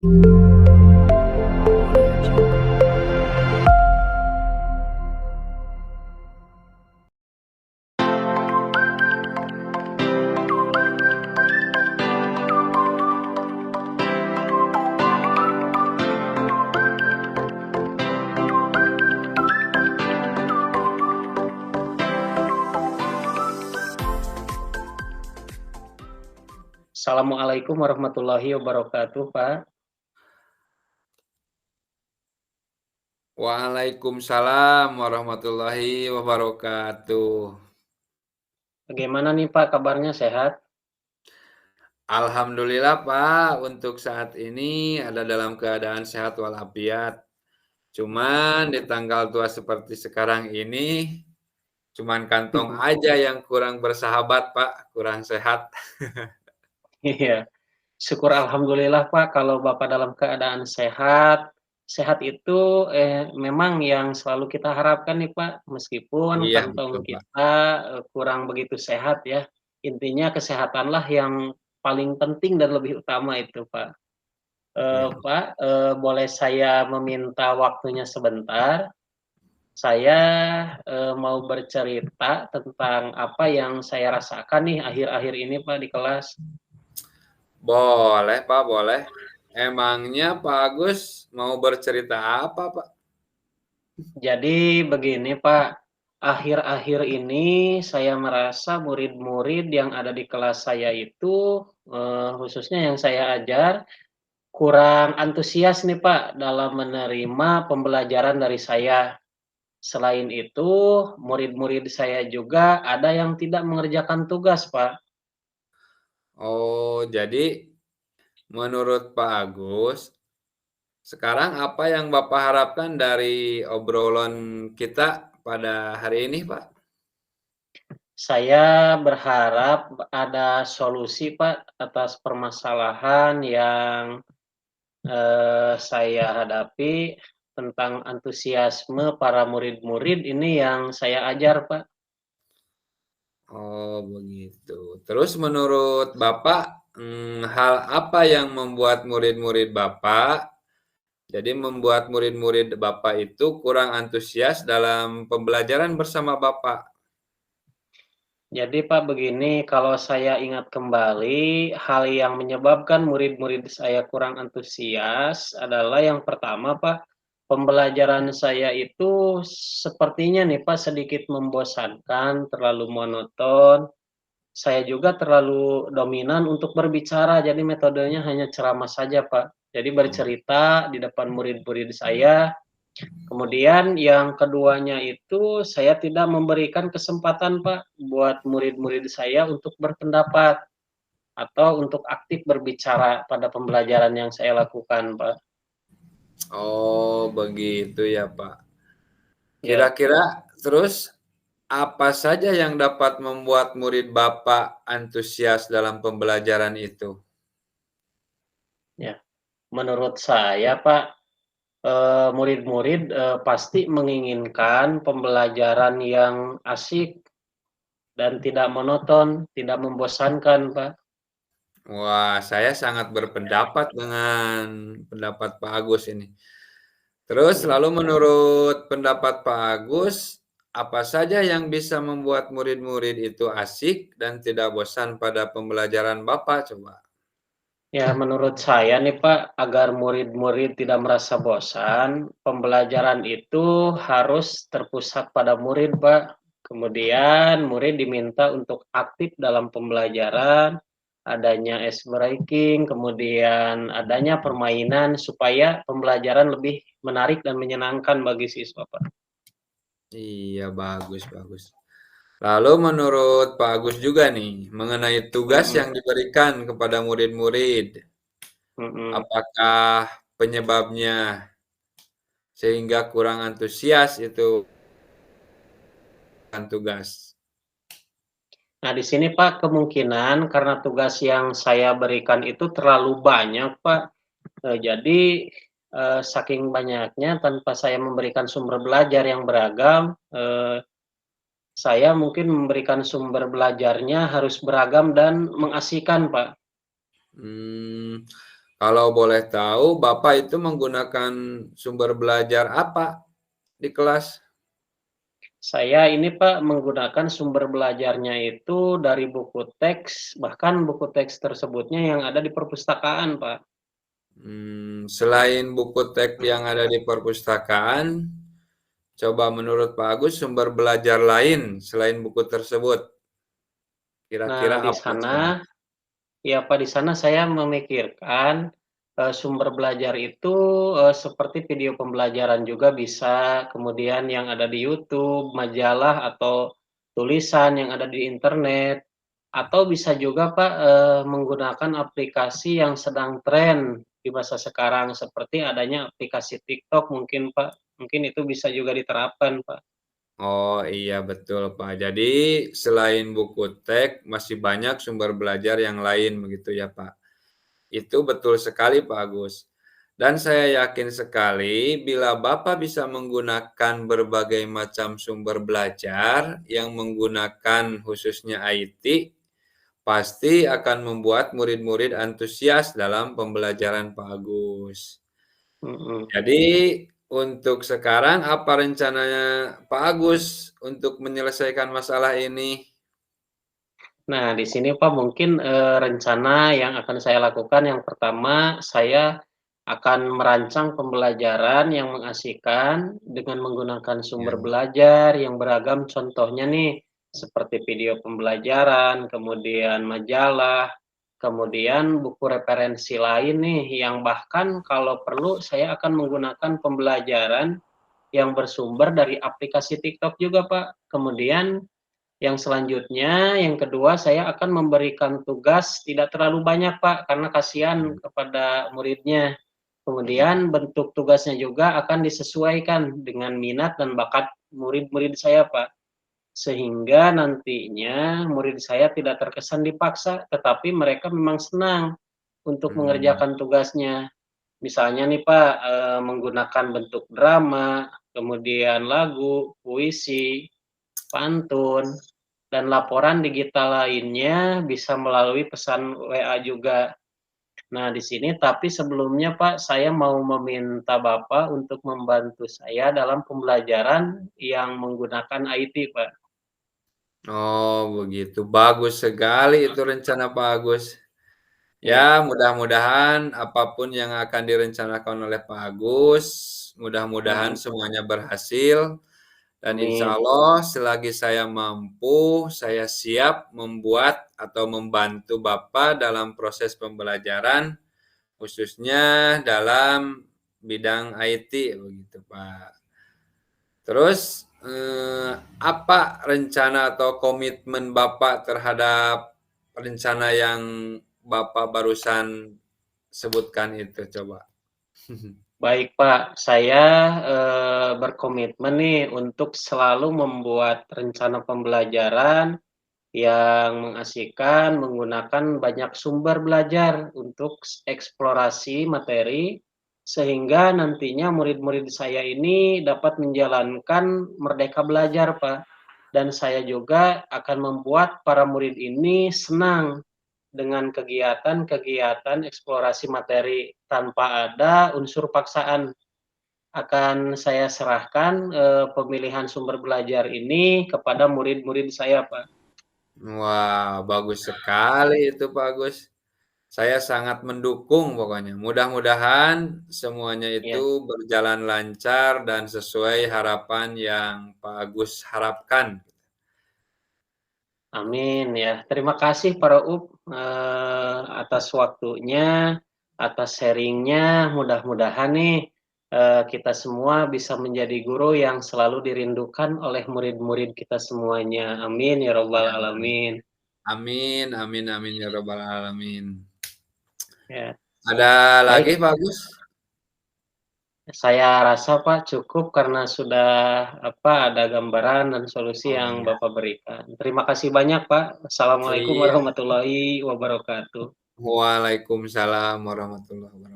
Assalamualaikum warahmatullahi wabarakatuh, Pak. Waalaikumsalam warahmatullahi wabarakatuh. Bagaimana nih, Pak, kabarnya sehat? Alhamdulillah Pak, untuk saat ini ada dalam keadaan sehat walafiat. Cuman di tanggal tua seperti sekarang ini, cuman kantong aja yang kurang bersahabat Pak, kurang sehat. Iya, syukur alhamdulillah, Pak, kalau Bapak dalam keadaan sehat. Sehat itu, memang yang selalu kita harapkan nih, Pak, meskipun Iya betul kantong Pak. kita, kurang begitu sehat ya. Intinya kesehatanlah yang paling penting dan lebih utama itu, Pak. Iya. Pak, boleh saya meminta waktunya sebentar? Saya, mau bercerita tentang apa yang saya rasakan nih akhir-akhir ini, Pak, di kelas. Boleh Pak, boleh. Emangnya Pak Agus mau bercerita apa Pak? Jadi begini, Pak, akhir-akhir ini saya merasa murid-murid yang ada di kelas saya itu, khususnya yang saya ajar, kurang antusias nih, Pak, dalam menerima pembelajaran dari saya. Selain itu, murid-murid saya juga ada yang tidak mengerjakan tugas, Pak. Oh, jadi menurut Pak Agus, sekarang apa yang Bapak harapkan dari obrolan kita pada hari ini, Pak? Saya berharap ada solusi, Pak, atas permasalahan yang, saya hadapi tentang antusiasme para murid-murid ini yang saya ajar, Pak. Oh, begitu. Terus menurut Bapak, hal apa yang membuat murid-murid Bapak, jadi membuat murid-murid Bapak itu kurang antusias dalam pembelajaran bersama Bapak? Jadi, Pak, begini, kalau saya ingat kembali, hal yang menyebabkan murid-murid saya kurang antusias adalah yang pertama, Pak, pembelajaran saya itu sepertinya nih, Pak, sedikit membosankan, terlalu monoton. Saya juga terlalu dominan untuk berbicara, jadi metodenya hanya ceramah saja, Pak. Jadi Oh. bercerita di depan murid-murid saya. Kemudian yang keduanya itu saya tidak memberikan kesempatan, Pak, buat murid-murid saya untuk berpendapat atau untuk aktif berbicara pada pembelajaran yang saya lakukan, Pak. Oh, begitu ya, Pak. Ya. Kira-kira terus apa saja yang dapat membuat murid Bapak antusias dalam pembelajaran itu? Ya, menurut saya, Pak, murid-murid, pasti menginginkan pembelajaran yang asik dan tidak monoton, tidak membosankan, Pak. Wah, saya sangat berpendapat dengan pendapat Pak Agus ini. Terus Ya. lalu menurut pendapat Pak Agus, apa saja yang bisa membuat murid-murid itu asik dan tidak bosan pada pembelajaran Bapak coba? Ya, menurut saya nih, Pak, agar murid-murid tidak merasa bosan, pembelajaran itu harus terpusat pada murid, Pak. Kemudian murid diminta untuk aktif dalam pembelajaran, adanya ice breaking, kemudian adanya permainan supaya pembelajaran lebih menarik dan menyenangkan bagi siswa, Pak. Iya, bagus bagus. Lalu menurut Pak Agus juga nih, mengenai tugas Mhm, yang diberikan kepada murid-murid, mhm. apakah penyebabnya sehingga kurang antusias itu kan tugas? Nah, di sini, Pak, kemungkinan karena tugas yang saya berikan itu terlalu banyak, Pak. Jadi, saking banyaknya tanpa saya memberikan sumber belajar yang beragam, saya mungkin memberikan sumber belajarnya harus beragam dan mengasihkan, Pak. Hmm, Kalau boleh tahu, Bapak itu menggunakan sumber belajar apa di kelas? Saya ini Pak menggunakan sumber belajarnya itu dari buku teks, bahkan buku teks tersebutnya yang ada di perpustakaan Pak. Selain buku teks yang ada di perpustakaan, coba menurut Pak Agus sumber belajar lain selain buku tersebut, kira-kira Nah di apa coba? sana ya Pak, di sana saya memikirkan, sumber belajar itu, seperti video pembelajaran juga bisa, kemudian yang ada di YouTube, majalah atau tulisan yang ada di internet, atau bisa juga Pak, menggunakan aplikasi yang sedang tren di masa sekarang, seperti adanya aplikasi TikTok mungkin Pak, mungkin itu bisa juga diterapkan Pak. Oh iya betul Pak. Jadi selain buku teks masih banyak sumber belajar yang lain begitu ya Pak? Itu betul sekali Pak Agus. Dan saya yakin sekali bila Bapak bisa menggunakan berbagai macam sumber belajar yang menggunakan khususnya IT, pasti akan membuat murid-murid antusias dalam pembelajaran Pak Agus. Mhm. Jadi untuk sekarang apa rencananya Pak Agus untuk menyelesaikan masalah ini? Nah, di sini Pak mungkin, rencana yang akan saya lakukan yang pertama, saya akan merancang pembelajaran yang mengasihkan dengan menggunakan Ya. sumber belajar yang beragam contohnya nih, seperti video pembelajaran, kemudian majalah, kemudian buku referensi lain nih yang bahkan kalau perlu saya akan menggunakan pembelajaran yang bersumber dari aplikasi TikTok juga Pak. Kemudian yang selanjutnya, yang kedua, saya akan memberikan tugas tidak terlalu banyak, Pak, karena kasihan kepada muridnya. Kemudian bentuk tugasnya juga akan disesuaikan dengan minat dan bakat murid-murid saya, Pak. Sehingga nantinya murid saya tidak terkesan dipaksa, tetapi mereka memang senang untuk Mmm, mengerjakan tugasnya. Misalnya nih, Pak, menggunakan bentuk drama, kemudian lagu, puisi, pantun, dan laporan digital lainnya bisa melalui pesan WA juga. Nah, di sini tapi sebelumnya, Pak, saya mau meminta Bapak untuk membantu saya dalam pembelajaran yang menggunakan IT, Pak. oh begitu, bagus sekali itu rencana Pak Agus. Ya, Ya mudah-mudahan apapun yang akan direncanakan oleh Pak Agus, mudah-mudahan mhm, semuanya berhasil dan insya amin, Allah selagi saya mampu, saya siap membuat atau membantu Bapak dalam proses pembelajaran, khususnya dalam bidang IT begitu, Pak. Terus, apa rencana atau komitmen Bapak terhadap rencana yang Bapak barusan sebutkan itu coba? baik, Pak. Saya, berkomitmen nih untuk selalu membuat rencana pembelajaran yang mengasihkan menggunakan banyak sumber belajar untuk eksplorasi materi, sehingga nantinya murid-murid saya ini dapat menjalankan merdeka belajar, Pak. Dan saya juga akan membuat para murid ini senang dengan kegiatan-kegiatan eksplorasi materi tanpa ada unsur paksaan. Akan saya serahkan, pemilihan sumber belajar ini kepada murid-murid saya, Pak. Wah, bagus sekali itu Pak Agus. Saya sangat mendukung pokoknya. Mudah-mudahan semuanya itu Ya. berjalan lancar dan sesuai harapan yang Pak Agus harapkan. Amin ya. Terima kasih Pak Rauf, atas waktunya, atas sharing-nya. Mudah-mudahan nih, kita semua bisa menjadi guru yang selalu dirindukan oleh murid-murid kita semuanya. Amin ya rabbal Ya. alamin. Amin amin amin ya rabbal alamin. Ya, Ada lagi baik. Pak Agus? Saya rasa Pak cukup karena sudah apa, ada gambaran dan solusi Oh yang iya. Bapak berikan. Terima kasih banyak Pak. Assalamualaikum Iya. warahmatullahi wabarakatuh. Waalaikumsalam warahmatullahi wabarakatuh.